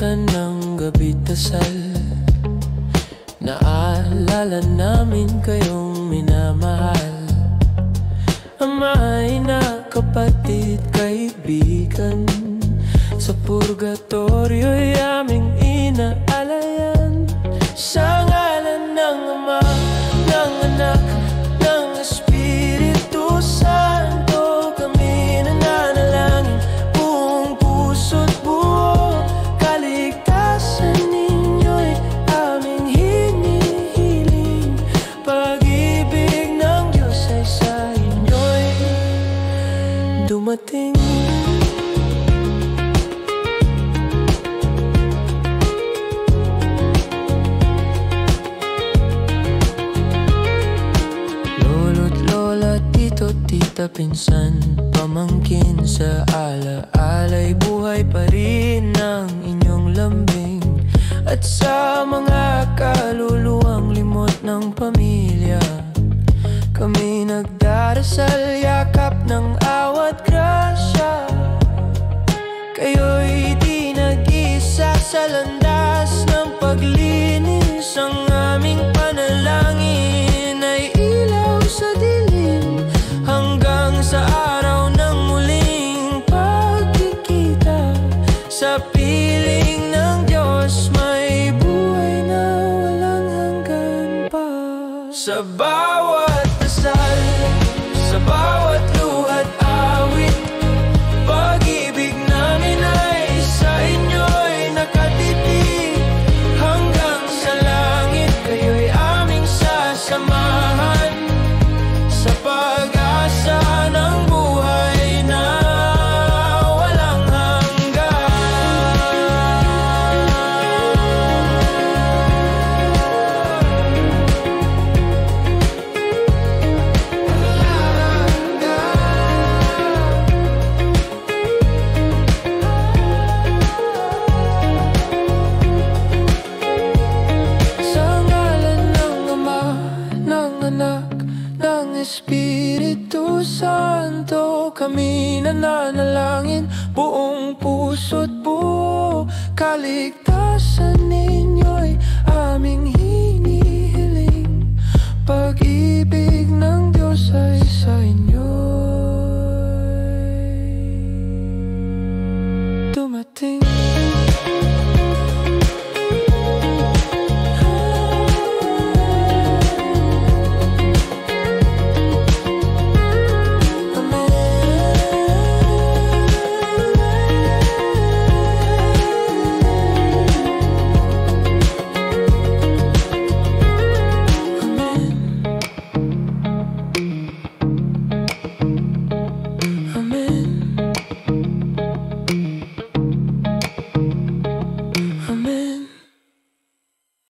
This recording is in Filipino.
ka ng gabi't dasal. Naalala namin kayong minamahal. Ama, ina, kapatid, kaibigan. Sa purgatoryo'y aming inaalayan. Sa ngalan ng Ama, ng Anak, ng Espiritu Santo, kami nananalangin, buong puso't buo. Kaligtasan ninyo'y aming hinihiling. Pag-ibig ng Diyos ay sa inyo'y dumating. Tita, pinsan, pamangkin, sa ala-alay buhay pa rin ang inyong lambing. At sa mga kaluluwang limot ng pamilya, kami nagdarasal, yakap ng awat grasya. Kayo'y di nag-isa sa landas ng paglinis. Ang aming panalangin ay ilaw sa dilim, hanggang sa araw ng muling pagkikita. Sa piling ng Diyos may buhay na walang hanggan pa. Sa bawat dasal, sa bawat luha't awit, pag-ibig namin ay sa inyo'y nakatitig. Hanggang sa langit kayo'y aming sasamahan, sa pag-asa ng buhay na walang hanggan. Sa ngalan ng Ama, ng Anak, ng Espiritu Santo, kami nananalangin, buong puso't buo. Kaligtasan